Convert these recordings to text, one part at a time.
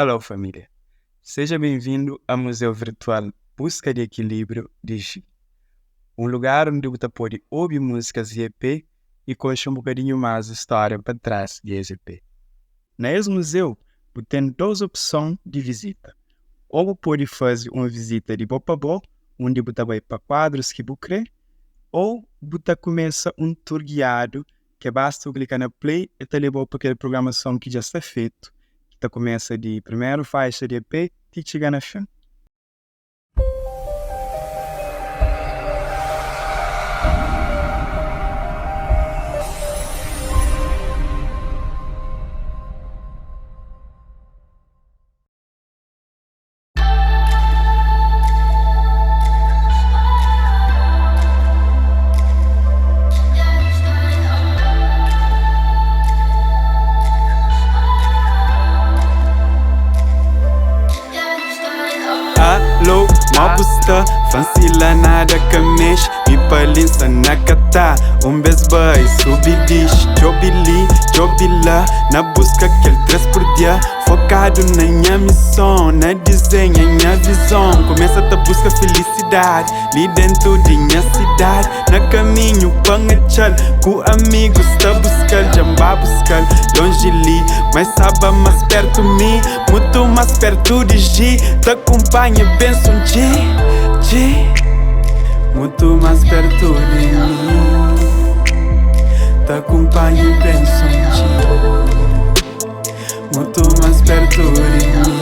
Alô família, seja bem-vindo ao Museu Virtual Buska di Ekilibriu de Cabo, lugar onde você pode ouvir músicas de EP e conhecer bocadinho mais de história para trás de EP. Nesse museu, você tem duas opções de visita. Ou você pode fazer uma visita de boa para boa, onde você vai para quadros que você quer, ou você começa um tour guiado que basta clicar na play e te levar para aquela programação que já está feita. Que começa de primeira faixa de EP e chega na fim. Alô, na busta, fancila nada que mexe. Me palinça na cata, beijo, subi dish. Jobila, na busca aquele 3 por dia. Focado na minha missão, na desenha minha visão. Começa a busca felicidade, ali dentro de minha cidade. Na caminho, panachal, com amigos, tá buscando, jamba buscar. Longe ali, mas sabe mais perto de mim. Muito mais perto de G, te acompanha, benção G. Muito mais perto de mim, te acompanha, benção G. Muito mais perto de mim.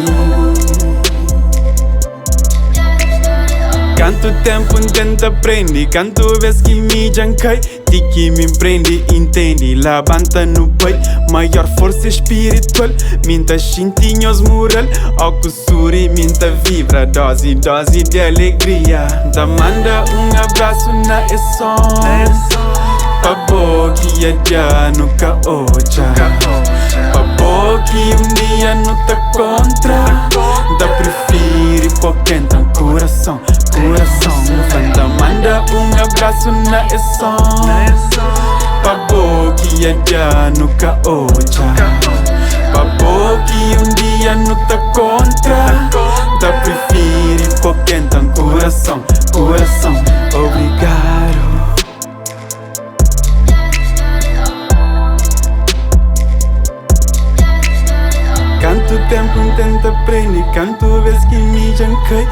Quanto tempo tenta aprende, quanto vez que me jankai. Ti que me prende, entende, levanta no pai. Maior força espiritual, minta chintinhos moral. Ao que suri, minta vibra, dose de alegria. Da manda abraço na som. Pa boki aja nunca oja. Pa boki dia não tá contra. Da prefere porque tá coração. Fanta manda abraço na som. Pa boki aja nunca oja. Pa boki dia não tá contra. Da prefere porque tá coração. Obrigado. Quanto tempo tenta aprender, quanto vez que me jankai.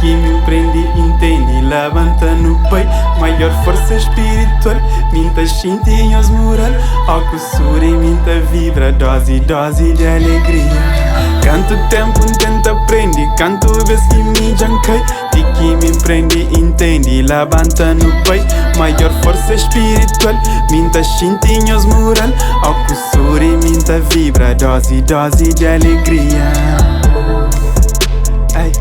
Que me prende, entende, levanta no pai. Maior força espiritual, minta chintinhos moral. Ao que suri, minta vibra, dose de alegria. Quanto tempo tenta aprender, quanto vez que me jankai. Que me prende, entende, levanta no pai. Maior força espiritual, minta chintinhos moral. Ao que suri, minta vibra, dose de alegria. Ai.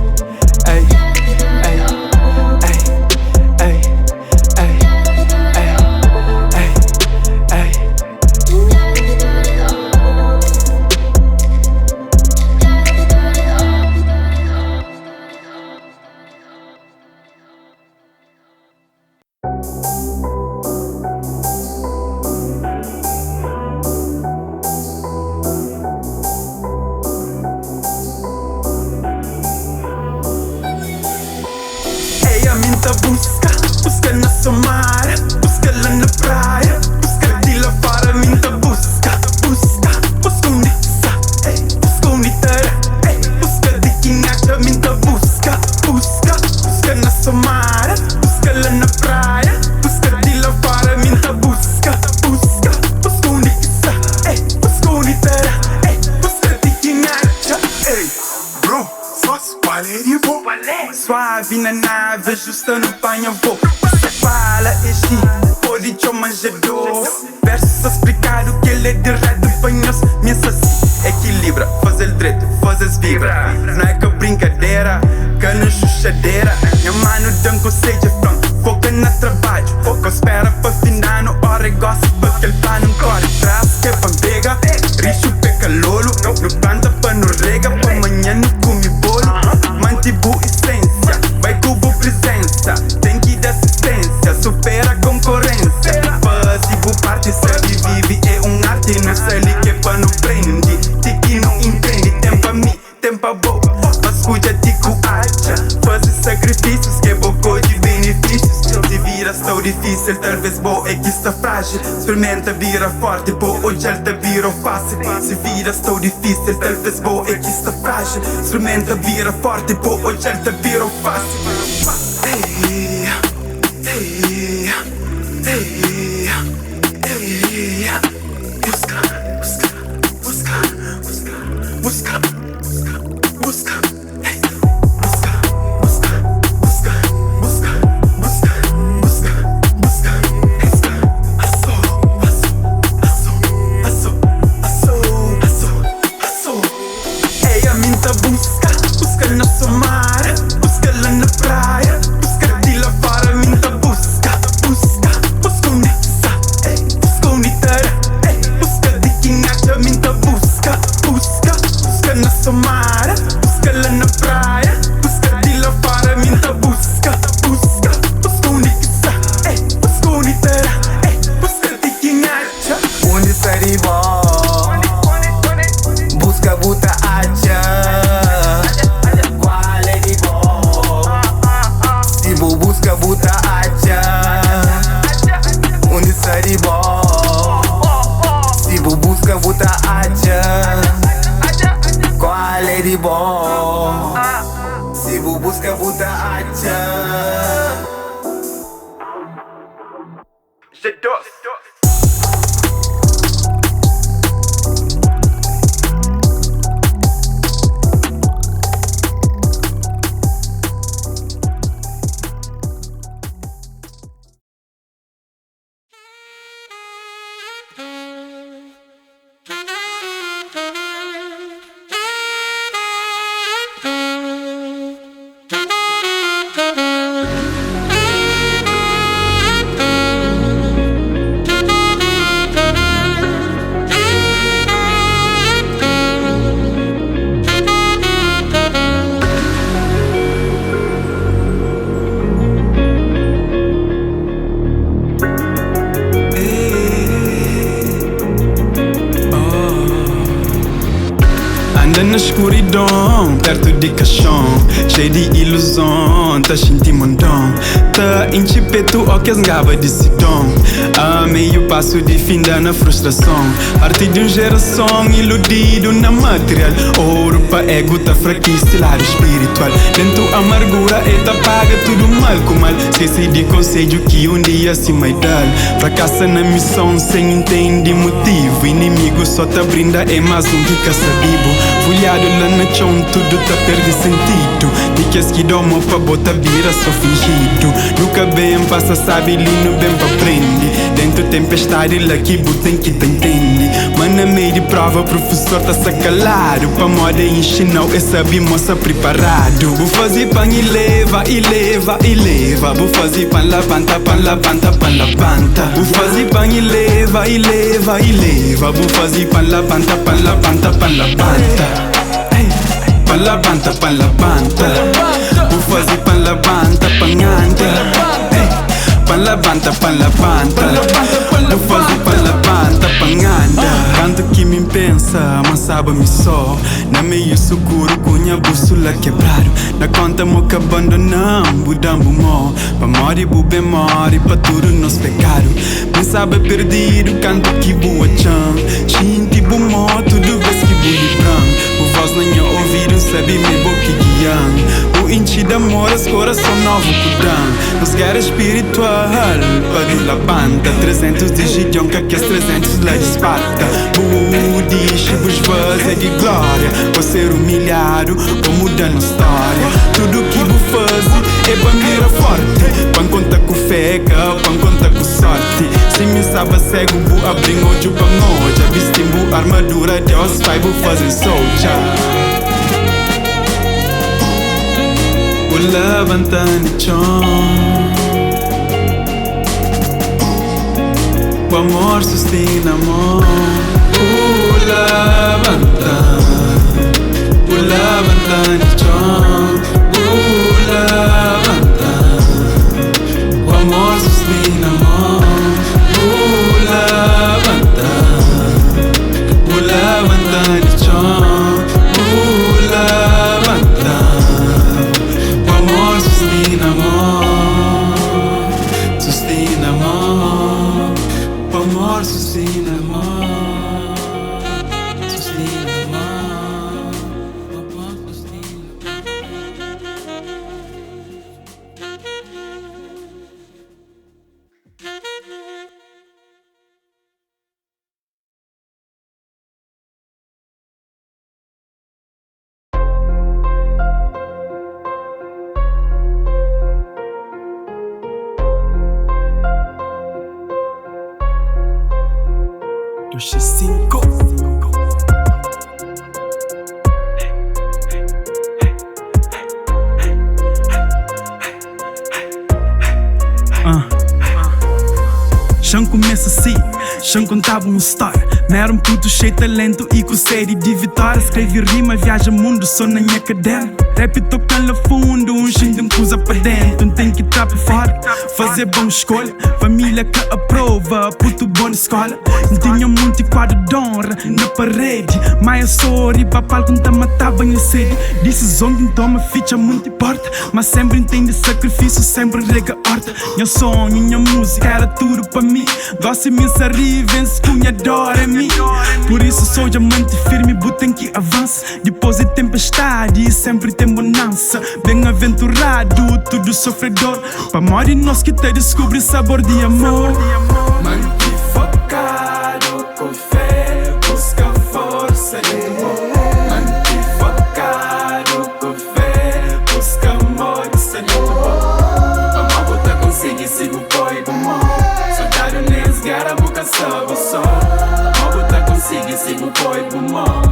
Busca na sua mar, busca lá na praia. Busca de lá fora, minta busca onde está, busca onde está, busca de quem acha, minta busca na sua mar, busca lá na praia. Busca de lá fora, minta busca onde está, busca onde está, busca de quem acha. Bro, sócio, qual é de bom? Suave na nave, justa no banho vou. Você fala este, pode te manjador. Verso explicado que ele é de reto banhos. Minha assim, equilibra, faz ele direito, faz ele vibra. Não é que brincadeira, que não chuchadeira. Minha mano danco seja front, foca no trabalho. Foca espera pra final no hora e gosta pra que ele pá não corre. Traz que é pambega, richo peca lolo. No planta pra no rega, pra amanhã no come bolo. Mantibu essência, vai cubo presença. Tem que dar assistência, supera a concorrência. Passivo parte, sabe, vive, é arte. Não sei que é pra no prende. Tiki não entende, tem pra mim, tem difícil, talvez boa é que está frágil. Experimenta vira forte, pô, hoje ele te virou fácil. Se vira estou difícil, talvez boa é que está frágil. Experimenta vira forte, pô, hoje ele te virou fácil. Hey, hey, hey, hey. Buska, buska, buska, buska, buska, buska. Busca na sua mar, busca lá na praia, busca de lá fora, minta busca, busca, busca unissa, busca unitara, busca de quem acha, minta busca, busca, busca na sua mar, busca lá na praia, busca de lá fora, minta busca, busca, busca unissa, busca unitara, busca de quem acha. Onde seria bom? Busca buta acha. Busca buta acha. Onde seria bom? Se busca buta acha. Qual é de bom? Se busca buta acha. Anda na escuridão, perto de caixão, cheio de ilusão, tá sentindo montão. Tá em chipeto, ó que esgaba de sidão. A meio passo de finda na frustração. Parte de uma geração iludido na material. Ouro pra ego, tá fraquíssimo, lado espiritual. Lento amargura, eta paga tudo mal com mal. Esqueci de conselho que um dia se vai dar. Fracassa na missão sem entender motivo. Inimigo só tá brinda, é mais um que caça bibo. Folhado lá na chão, tudo tá perde sentido. De que as que domam pra botar vira só fingido. Nunca bem passa, sabe, lino bem pra prende. Dentro tempestade, lá que botem que te entende. Mana meio de prova, professor tá sacalado. Pra moda ensinar, é saber moça preparado. Vou fazer pan e leva, e leva, e leva. Vou fazer pan lavanta, pan lavanta, pan lavanta. Vou fazer pan e leva, e leva, e leva. Vou fazer pan lavanta, pan lavanta, pan lavanta. Pan lavanta, pan lavanta. Vou fazer pan lavanta, pan anda. Pan lavanta, pan lavanta. Vou fazer pan lavanta, pan anda. Tanto que me pensa, mas sabe-me só. Na meio escuro, cunha bússola quebrado. Na conta, mo que abandonamos, mudamos mó. Pra morrer, bube morre, pra tudo nos pecado. Me sabe perdido, canto que boa chão. Xinti, bumó, tudo vez que buli branco. O voz na minha ouvido, sabe me boca guiando. O inchi de amor, as coração novo cudão. Nos guerra espiritual, para de la banda. 300 de Gideon, que as 300 lá de Esparta. Budiche, vos voz é de glória. Vou ser humilhado, vou mudar na história. Tudo que vou fazer é pra mira forte. Pan conta com fé, pan conta com sorte. Se me sabe cego, vou abrir hoje pra noite. Vestimos armadura, Deus vai, vou fazer soldier. O levantando chão. O amor sustenta amor. O levanta de chão. O levanta. O amor sustenta amor. O levanta de chão. O levanta. O amor sustenta amor. Sustenta amor. 2x5. Chão começa assim, chão contava uma história. Não era um puto cheio de talento e com sede de vitória. Escreve rima, viaja mundo, só na minha caderno. Rap tocando lá fundo, um chão de coisa para dentro. Não tem que estar para fora, fazer boa escolha. Família que aprova, puto bom na escola. Não tinha muito quadro de honra na parede. Maia sorri, papal quando tá matava em sede. Disse zongue, então uma ficha muito importa. Mas sempre entende sacrifício, sempre rega horta. Meu sonho, minha música era tudo para mim. Gosto imenso a rir, vence com minha dor em mim. Por isso sou diamante firme, botem que avança. Depois de tempestade e sempre tem bonança. Bem-aventurado, tudo sofredor. Pra morrer nós que te descobre sabor de amor. Manti focado com fé, busca força de amor. Manti focado com fé, busca amor de Senhor. Amor bota consigo, sigo boi do amor. Soldado nesgar a boca sob o sol. Amor bota consigo, sigo boi do amor.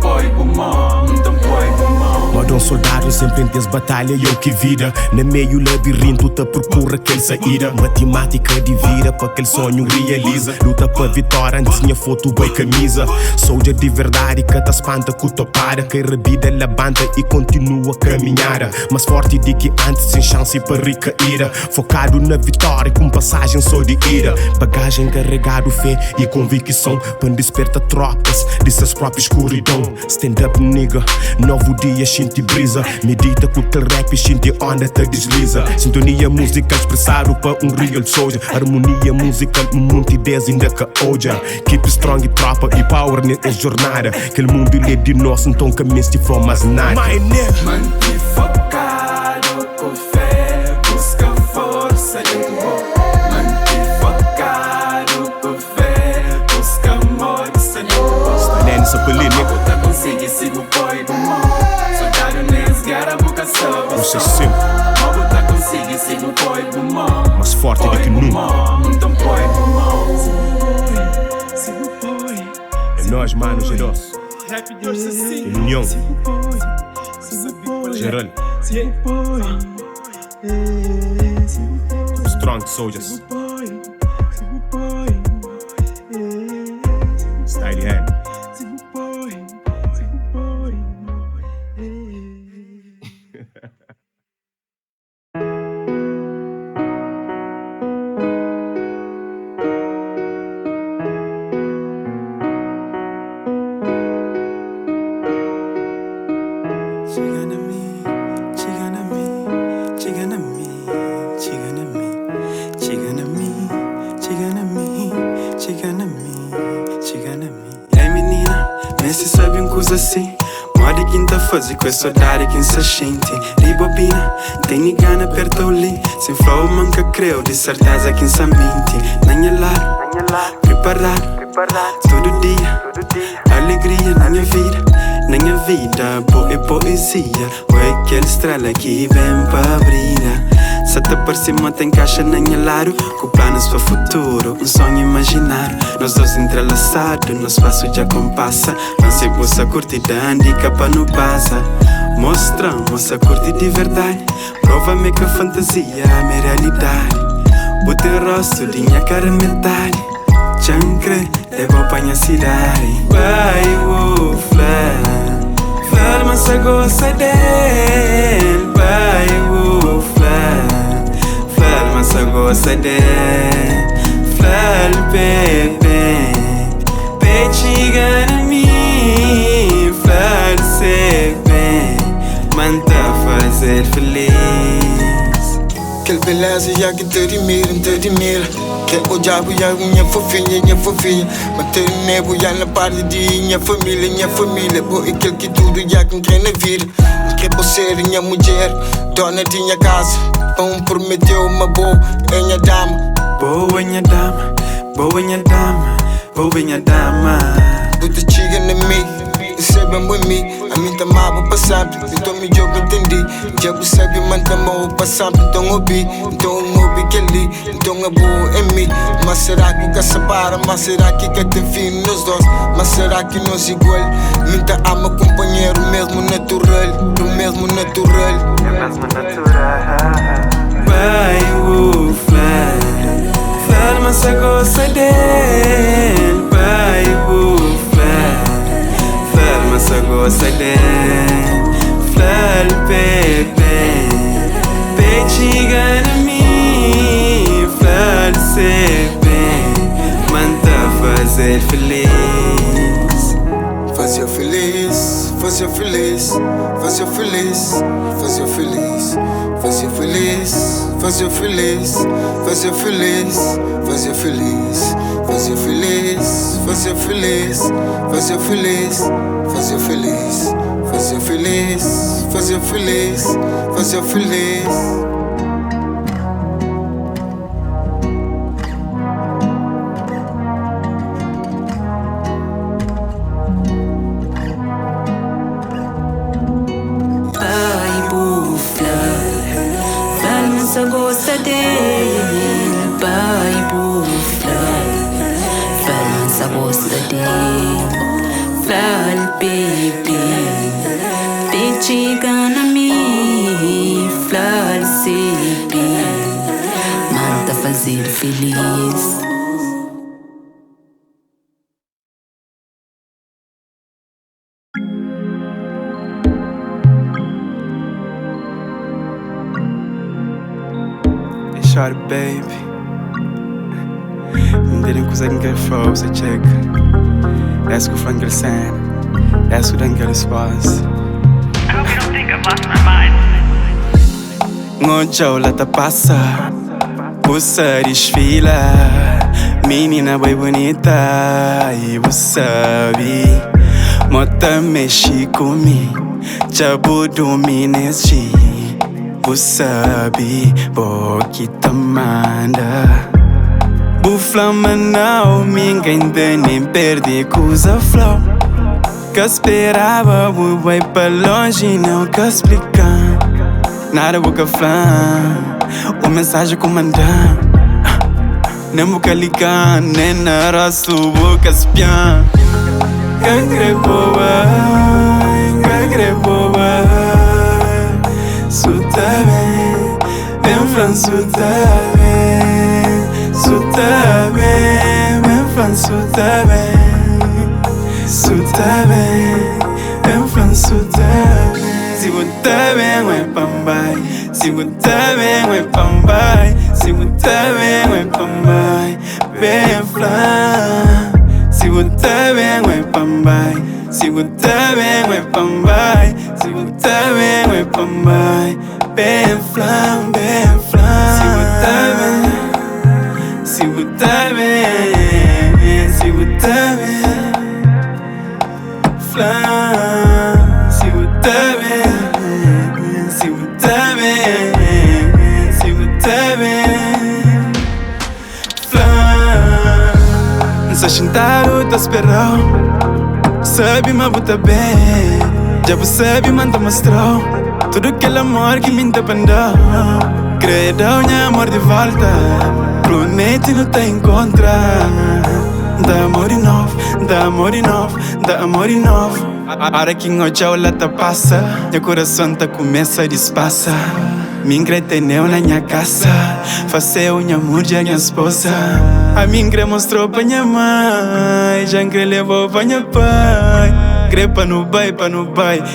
Boi do amor, então boi do amor. Modo um soldado sempre em desbatalha e eu que vira. No meio labirinto te procura aquele saída. Matemática de vida para aquele sonho realiza. Luta para vitória antes minha foto boi camisa. Soldier de verdade que te espanta com topada. Que rebida la banda e continua a caminhar. Mais forte de que antes sem chance para recair. Focado na vitória com passagem só de ira. Bagagem carregado fé e convicção. Para despertar tropas de seus próprios escuridão. Stand up nigga, novo dia shinti brisa. Medita com aquele rap shinti onda te desliza. Sintonia musical expressado para um real soldier. Harmonia musical, muita ideia ainda que oja. Keep strong e tropa e power nessa jornada. Aquele mundo ele é de nós, então caminho de formas nada. Manti focado com fé, busca força de amor. Manti focado com fé, busca amor de Senhor. Nessa película Bota consigo e sigo boi do amor. Soldado nesgar a boca sob o sol. Bota consigo e sigo boi do amor. mais forte do que nunca. Então boi do amor. É nós, mano, geroso. União. Geral. Strong soldiers. Style hand. Assim, moda quinta fase com essa saudade que se sente. Ribobina, tem gana perto ali. Sem flow manca creu, de certeza que se mente. Nanha lar, preparado, todo dia. Alegria na minha vida, boa poesia. Oi, aquela estrela que vem pra brilhar. Se te por cima tem caixa na minha lado, com planos para futuro, um sonho imaginário. Nós dois entrelaçados, no espaço já compassa. Mas se busca curtidão, dica para não passa. Mostramos a curtir de verdade. Prova-me que a fantasia é a minha realidade. O teu rosto, de minha cara metade. Chancre, leva para minha cidade. Vai, flor, mas eu gosto dele. Vai, flor, mas eu gosto dele. Flor, bebê, petiga na mim. Flor, ser bem, manta fazer feliz. Aquela beleza já que te admira. Que o diabo já minha fofinha. Manter o nebo já na parte de minha família. Boa aquele que tudo já com quem na vida. Que você minha mulher, dona de minha casa. Pão prometeu uma boa minha dama. Boa minha dama. Buta chiga na mim, sabe mim, a mim tá mal pra sempre. Então me jogo entendi. Já você sabe manda mal pra sempre. Então ouvi que ali, então é boa em mim. Mas será que quer separa? Mas será que quer ter fim nos dois? Mas será que nós igual? Minta ama companheiro mesmo natural, do mesmo natural. É mesmo natural. Vai flar, mas você gosta dele. Vai flar, mas você gosta dele. Flar, bebê, chega a mim. Flar, ser bem, manda fazer feliz. Fazer feliz, fazer feliz, fazer feliz, fazer feliz, fazer feliz, fazer feliz, fazer feliz, fazer feliz, fazer feliz, fazer feliz, fazer feliz, fazer feliz, fazer feliz, fazer feliz, fazer feliz. Só gosta dele, pai bufla. Fala, só gosta dele. Fala, baby, pediga na mim. Fala, se bem, manda fazer feliz. Shawty baby, I'm dealing with that girl froze, I check. That's good friend girl Sam, that's what that girl is was. I hope you don't think I've lost my mind. Ngoja ulata passa, busa desfila. Menina bem bonita e você sabe. Mota mexe comigo, já vou dominar esse. Você sabe, que te manda. Buflama não, ninguém nem perde coisa flow. Que esperava, vai pra longe, não que explicar. Nada boca flan, o mensagem comandar. Nem boca ligar, nem na raça, boca espiar. Cangre boa, Sutabe, ben flan sutabe, ben flan sutabe, ben flan sutabe. Si butabe, we pambai, si butabe, we pambai, si butabe, we pambai, ben flan. Si butabe, we pambai, si butabe, we pambai, si butabe, we pambai, ben flan, ben flan. Si butabe, si butabe, flan. Si butabe, si butabe, si butabe, flan. Só sentado, tô esperando. Sabe, mas buta bem. Já você sabe, manda mostrou tudo aquele amor que me independeu. Credo, minha amor de volta. Promete não te encontrar. Dá amor de novo, dá amor de novo, dá amor de novo. A hora que hoje a lata passa, meu coração tá começa a despassa. Me engreteneu na minha casa, fazer minha mulher, minha esposa. A mim mostrou pra minha mãe, já levou pra minha pai. Crepa no bai,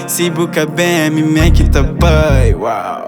se buca bem, me make tá bai, uau.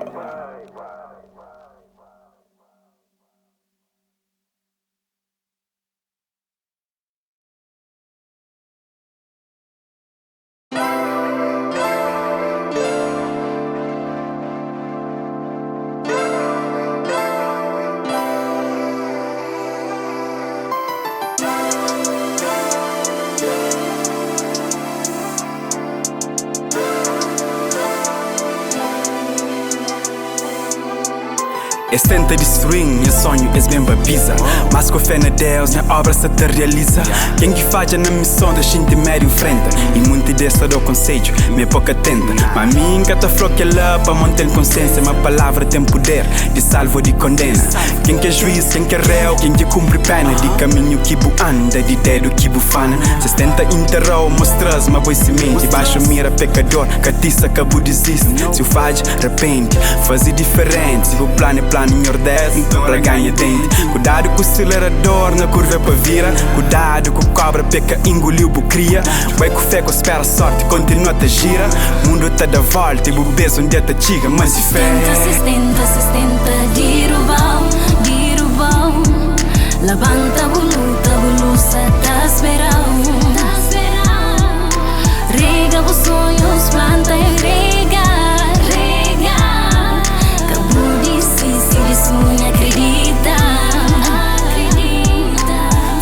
Es tenta destruir, meu sonho é bem babisa. Mas com fé na Deus, minha obra se te realiza. Quem que faz na missão da gente médio enfrenta. E muito dessa do conselho, me pouca tenta. Mas mim que tá flor que lá para manter consciência. Uma palavra tem poder, de salvo de condena. Quem que é juiz, quem que é réu, quem que cumpre pena. De caminho que bu anda, de dedo que bu fana. Se tenta enterrar, mostras uma boa semente. Baixo mira pecador, catiça que bu desiste. Se o faz, arrepende, fazer diferente. Se o plano é plano em ordem, pra ganhar dente. Cuidado com o acelerador na curva pra vira. Cuidado com o cobra peca engoliu bu cria. Vai com fé, com espera sorte, continua a gira. Mundo tá da volta e bu beso um dia tá chiga. Mas se fé Sustenta, dirubão. Levanta, bulusa, tá esperando. Rega os sonhos, planta e rega. Cabo de sonha, acredita.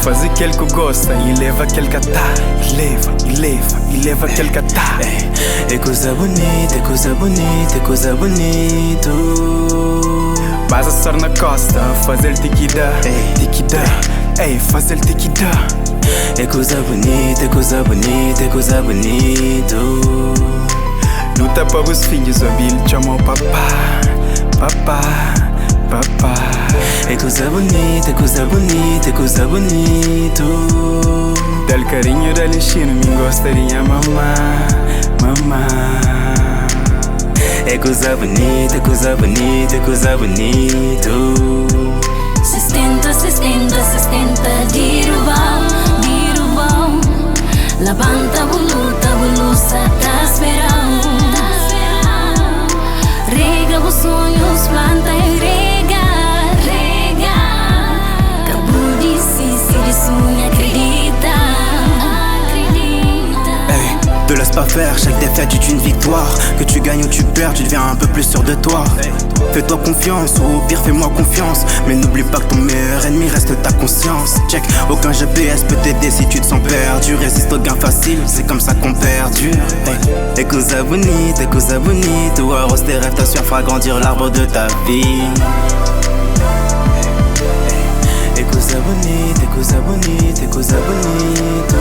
Faz aquele que gosta e leva aquele que tá. E leva aquele que tá. É coisa bonita, coisa bonita. Vas a sor na costa, fazer tiquida. Ei, fazer tiquida. É coisa bonita, coisa bonita. Luta para os filhos, o Bill chamou papá. É coisa bonita, coisa bonita. Del carinho da lixina, me gostaria mamá. É coisa bonita, coisa bonita. Sustenta, dirubão. Levanta, bulusa, tá esperando. Rega os sonhos, planta e rega. Cabo de sonha, acredita. Te laisse pas faire, chaque défaite est une victoire. Que tu gagnes ou tu perds, tu deviens un peu plus sûr de toi. Fais-toi confiance, ou au pire fais-moi confiance. Mais n'oublie pas que ton meilleur ennemi reste ta conscience. Check, aucun GPS peut t'aider si tu te sens perdu. Résiste au gain facile, c'est comme ça qu'on perdure. Et cosa bonita. Ou arrose tes rêves, ta sueur fera grandir l'arbre de ta vie. Et cosa bonita. Coisa bonita.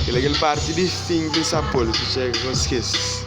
Aquela parte de fim de sapolo, que chega, não esqueças.